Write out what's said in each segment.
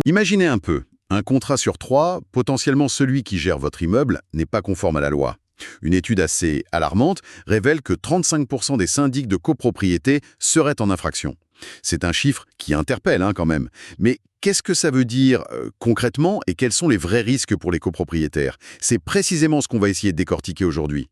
Imaginez un peu, un contrat sur 3, potentiellement celui qui gère votre immeuble n'est pas conforme à la loi. Une étude assez alarmante révèle que 35% des syndics de copropriété seraient en infraction. C'est un chiffre qui interpelle quand même. Mais qu'est-ce que ça veut dire concrètement et quels sont les vrais risques pour les copropriétaires? C'est précisément ce qu'on va essayer de décortiquer aujourd'hui.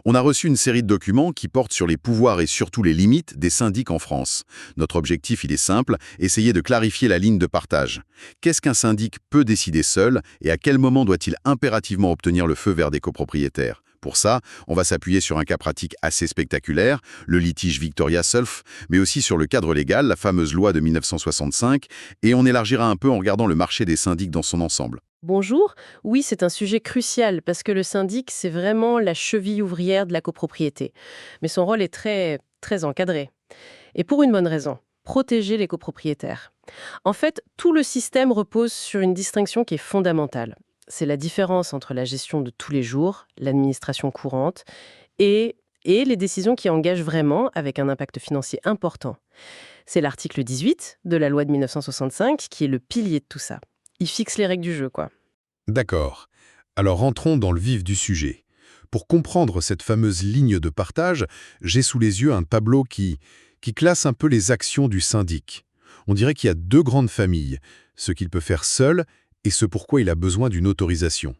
On a reçu une série de documents qui portent sur les pouvoirs et surtout les limites des syndics en France. Notre objectif, il est simple, essayer de clarifier la ligne de partage. Qu'est-ce qu'un syndic peut décider seul et à quel moment doit-il impérativement obtenir le feu vert des copropriétaires? Pour ça, on va s'appuyer sur un cas pratique assez spectaculaire, le litige Victoria Sulf, mais aussi sur le cadre légal, la fameuse loi de 1965, et on élargira un peu en regardant le marché des syndics dans son ensemble. Bonjour. Oui, c'est un sujet crucial parce que le syndic, c'est vraiment la cheville ouvrière de la copropriété. Mais son rôle est très, très encadré. Et pour une bonne raison, protéger les copropriétaires. En fait, tout le système repose sur une distinction qui est fondamentale. C'est la différence entre la gestion de tous les jours, l'administration courante, et les décisions qui engagent vraiment avec un impact financier important. C'est l'article 18 de la loi de 1965 qui est le pilier de tout ça. Il fixe les règles du jeu, quoi. D'accord. Alors rentrons dans le vif du sujet. Pour comprendre cette fameuse ligne de partage, j'ai sous les yeux un tableau qui classe un peu les actions du syndic. On dirait qu'il y a deux grandes familles, ce qu'il peut faire seul et ce pourquoi il a besoin d'une autorisation.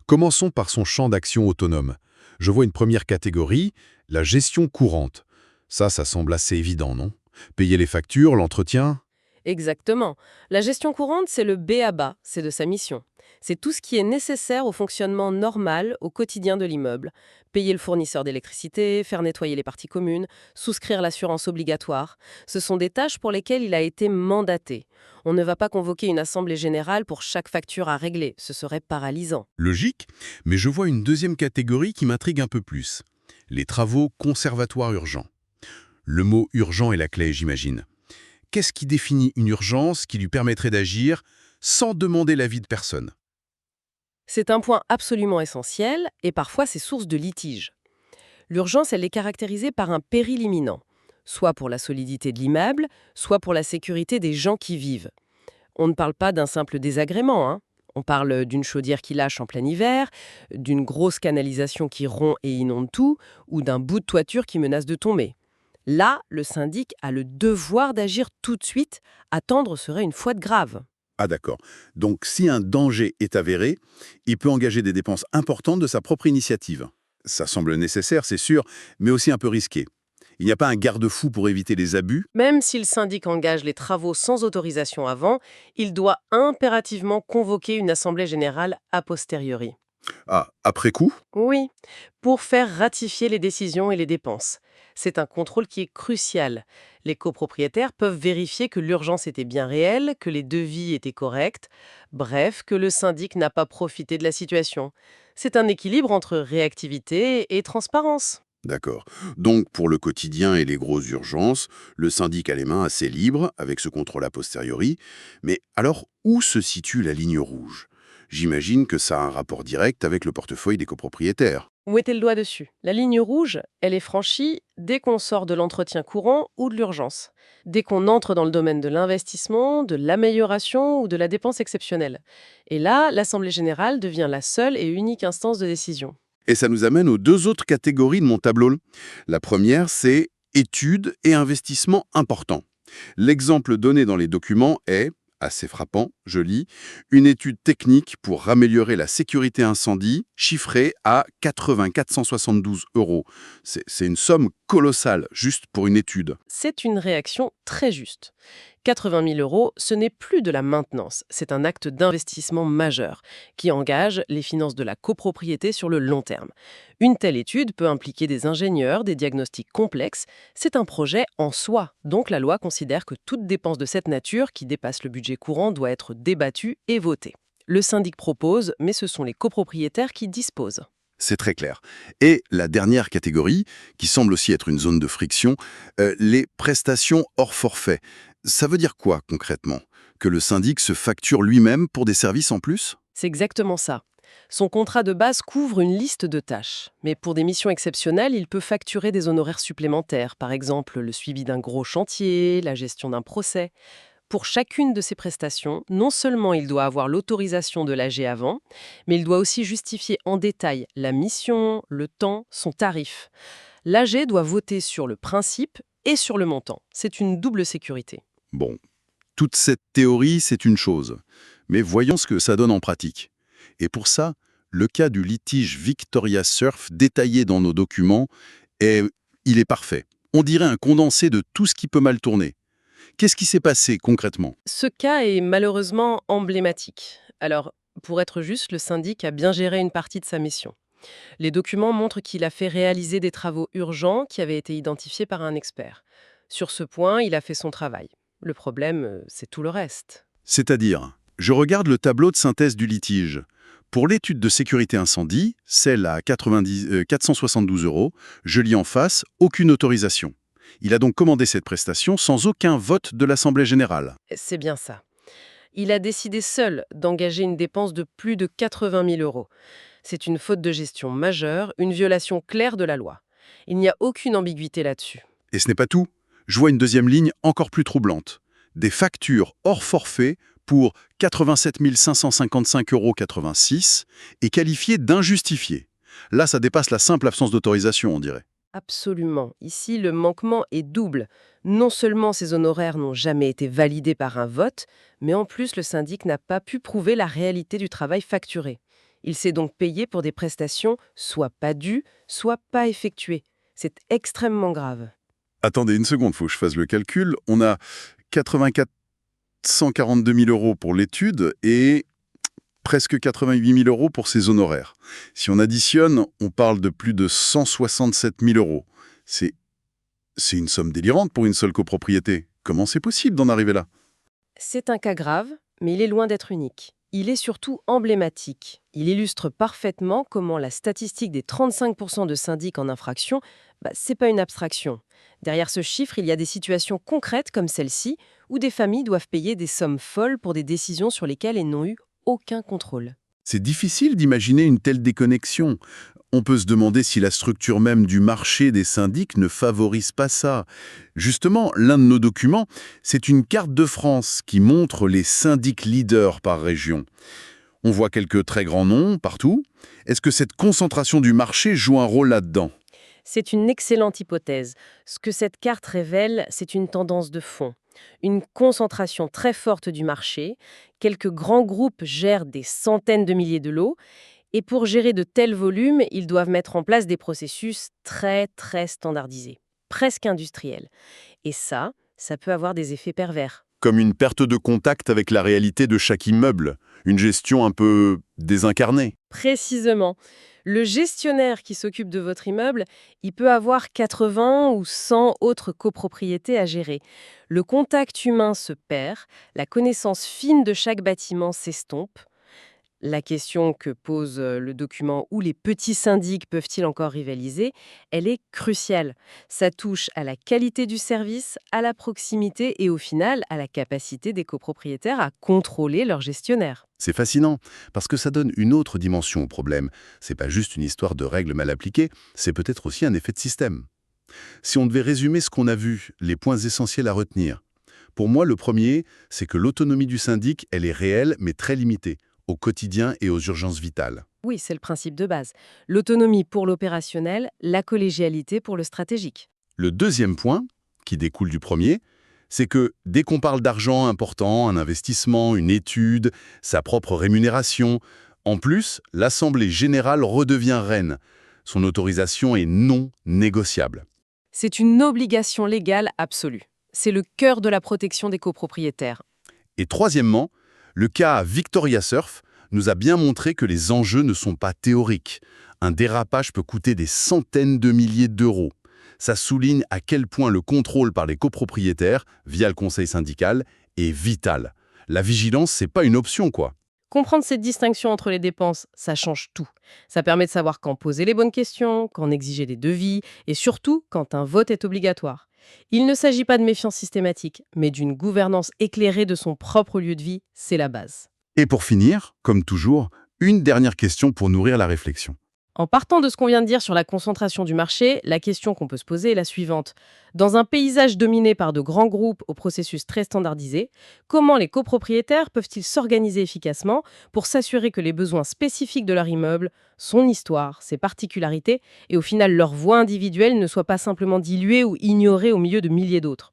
Commençons par son champ d'action autonome. Je vois une première catégorie, la gestion courante. Ça semble assez évident, non? Payer les factures, l'entretien. Exactement. La gestion courante, c'est le b.a.-ba, c'est de sa mission. C'est tout ce qui est nécessaire au fonctionnement normal au quotidien de l'immeuble. Payer le fournisseur d'électricité, faire nettoyer les parties communes, souscrire l'assurance obligatoire. Ce sont des tâches pour lesquelles il a été mandaté. On ne va pas convoquer une assemblée générale pour chaque facture à régler. Ce serait paralysant. Logique, mais je vois une deuxième catégorie qui m'intrigue un peu plus. Les travaux conservatoires urgents. Le mot urgent est la clé, j'imagine. Qu'est-ce qui définit une urgence qui lui permettrait d'agir sans demander l'avis de personne? C'est un point absolument essentiel et parfois c'est source de litige. L'urgence, elle est caractérisée par un péril imminent, soit pour la solidité de l'immeuble, soit pour la sécurité des gens qui vivent. On ne parle pas d'un simple désagrément, hein. On parle d'une chaudière qui lâche en plein hiver, d'une grosse canalisation qui rompt et inonde tout, ou d'un bout de toiture qui menace de tomber. Là, le syndic a le devoir d'agir tout de suite. Attendre serait une faute grave. Ah d'accord. Donc si un danger est avéré, il peut engager des dépenses importantes de sa propre initiative. Ça semble nécessaire, c'est sûr, mais aussi un peu risqué. Il n'y a pas un garde-fou pour éviter les abus? Même si le syndic engage les travaux sans autorisation avant, il doit impérativement convoquer une assemblée générale a posteriori. Ah, après coup? Oui, pour faire ratifier les décisions et les dépenses. C'est un contrôle qui est crucial. Les copropriétaires peuvent vérifier que l'urgence était bien réelle, que les devis étaient corrects, bref, que le syndic n'a pas profité de la situation. C'est un équilibre entre réactivité et transparence. D'accord. Donc pour le quotidien et les grosses urgences, le syndic a les mains assez libres avec ce contrôle a posteriori. Mais alors, où se situe la ligne rouge? J'imagine que ça a un rapport direct avec le portefeuille des copropriétaires. Mettez le doigt dessus. La ligne rouge, elle est franchie dès qu'on sort de l'entretien courant ou de l'urgence. Dès qu'on entre dans le domaine de l'investissement, de l'amélioration ou de la dépense exceptionnelle. Et là, l'Assemblée générale devient la seule et unique instance de décision. Et ça nous amène aux deux autres catégories de mon tableau. La première, c'est études et investissements importants. L'exemple donné dans les documents est, assez frappant, je lis, une étude technique pour améliorer la sécurité incendie chiffrée à 80 472 euros. C'est une somme colossale juste pour une étude. C'est une réaction très juste. 80 000 euros, ce n'est plus de la maintenance, c'est un acte d'investissement majeur qui engage les finances de la copropriété sur le long terme. Une telle étude peut impliquer des ingénieurs, des diagnostics complexes. C'est un projet en soi, donc la loi considère que toute dépense de cette nature qui dépasse le budget courant doit être débattue et votée. Le syndic propose, mais ce sont les copropriétaires qui disposent. C'est très clair. Et la dernière catégorie, qui semble aussi être une zone de friction, les prestations hors forfait. Ça veut dire quoi concrètement? Que le syndic se facture lui-même pour des services en plus? C'est exactement ça. Son contrat de base couvre une liste de tâches, mais pour des missions exceptionnelles, il peut facturer des honoraires supplémentaires, par exemple le suivi d'un gros chantier, la gestion d'un procès. Pour chacune de ces prestations, non seulement il doit avoir l'autorisation de l'AG avant, mais il doit aussi justifier en détail la mission, le temps, son tarif. L'AG doit voter sur le principe et sur le montant. C'est une double sécurité. Bon, toute cette théorie, c'est une chose. Mais voyons ce que ça donne en pratique. Et pour ça, le cas du litige Victoria Surf détaillé dans nos documents, il est parfait. On dirait un condensé de tout ce qui peut mal tourner. Qu'est-ce qui s'est passé concrètement? Ce cas est malheureusement emblématique. Alors, pour être juste, le syndic a bien géré une partie de sa mission. Les documents montrent qu'il a fait réaliser des travaux urgents qui avaient été identifiés par un expert. Sur ce point, il a fait son travail. Le problème, c'est tout le reste. C'est-à-dire, je regarde le tableau de synthèse du litige. Pour l'étude de sécurité incendie, celle à 472 €, je lis en face « aucune autorisation ». Il a donc commandé cette prestation sans aucun vote de l'Assemblée générale. C'est bien ça. Il a décidé seul d'engager une dépense de plus de 80 000 €. C'est une faute de gestion majeure, une violation claire de la loi. Il n'y a aucune ambiguïté là-dessus. Et ce n'est pas tout. Je vois une deuxième ligne encore plus troublante. Des factures hors forfait pour 87 555,86 € et qualifiées d'injustifiées. Là, ça dépasse la simple absence d'autorisation, on dirait. Absolument. Ici, le manquement est double. Non seulement ces honoraires n'ont jamais été validés par un vote, mais en plus, le syndic n'a pas pu prouver la réalité du travail facturé. Il s'est donc payé pour des prestations soit pas dues, soit pas effectuées. C'est extrêmement grave. Attendez une seconde, faut que je fasse le calcul. On a 442 000 € pour l'étude et presque 88 000 € pour ses honoraires. Si on additionne, on parle de plus de 167 000 €. C'est une somme délirante pour une seule copropriété. Comment c'est possible d'en arriver là? C'est un cas grave, mais il est loin d'être unique. Il est surtout emblématique. Il illustre parfaitement comment la statistique des 35% de syndics en infraction, c'est pas une abstraction. Derrière ce chiffre, il y a des situations concrètes comme celle-ci, où des familles doivent payer des sommes folles pour des décisions sur lesquelles elles n'ont eu aucun contrôle. C'est difficile d'imaginer une telle déconnexion. On peut se demander si la structure même du marché des syndics ne favorise pas ça. Justement, l'un de nos documents, c'est une carte de France qui montre les syndics leaders par région. On voit quelques très grands noms partout. Est-ce que cette concentration du marché joue un rôle là-dedans? C'est une excellente hypothèse. Ce que cette carte révèle, c'est une tendance de fond. Une concentration très forte du marché. Quelques grands groupes gèrent des centaines de milliers de lots. Et pour gérer de tels volumes, ils doivent mettre en place des processus très standardisés, presque industriels. Et ça peut avoir des effets pervers. Comme une perte de contact avec la réalité de chaque immeuble, une gestion un peu désincarnée. Précisément. Le gestionnaire qui s'occupe de votre immeuble, il peut avoir 80 ou 100 autres copropriétés à gérer. Le contact humain se perd, la connaissance fine de chaque bâtiment s'estompe. La question que pose le document où les petits syndics peuvent-ils encore rivaliser, elle est cruciale. Ça touche à la qualité du service, à la proximité et au final à la capacité des copropriétaires à contrôler leur gestionnaire. C'est fascinant, parce que ça donne une autre dimension au problème. C'est pas juste une histoire de règles mal appliquées, c'est peut-être aussi un effet de système. Si on devait résumer ce qu'on a vu, les points essentiels à retenir. Pour moi, le premier, c'est que l'autonomie du syndic, elle est réelle, mais très limitée, au quotidien et aux urgences vitales. Oui, c'est le principe de base. L'autonomie pour l'opérationnel, la collégialité pour le stratégique. Le deuxième point, qui découle du premier, c'est que dès qu'on parle d'argent important, un investissement, une étude, sa propre rémunération, en plus, l'Assemblée générale redevient reine. Son autorisation est non négociable. C'est une obligation légale absolue. C'est le cœur de la protection des copropriétaires. Et troisièmement, le cas Victoria Surf nous a bien montré que les enjeux ne sont pas théoriques. Un dérapage peut coûter des centaines de milliers d'euros. Ça souligne à quel point le contrôle par les copropriétaires, via le conseil syndical, est vital. La vigilance, c'est pas une option, quoi. Comprendre cette distinction entre les dépenses, ça change tout. Ça permet de savoir quand poser les bonnes questions, quand exiger des devis, et surtout quand un vote est obligatoire. Il ne s'agit pas de méfiance systématique, mais d'une gouvernance éclairée de son propre lieu de vie, c'est la base. Et pour finir, comme toujours, une dernière question pour nourrir la réflexion. En partant de ce qu'on vient de dire sur la concentration du marché, la question qu'on peut se poser est la suivante. Dans un paysage dominé par de grands groupes au processus très standardisé, comment les copropriétaires peuvent-ils s'organiser efficacement pour s'assurer que les besoins spécifiques de leur immeuble, son histoire, ses particularités et au final leur voix individuelle ne soient pas simplement diluées ou ignorées au milieu de milliers d'autres?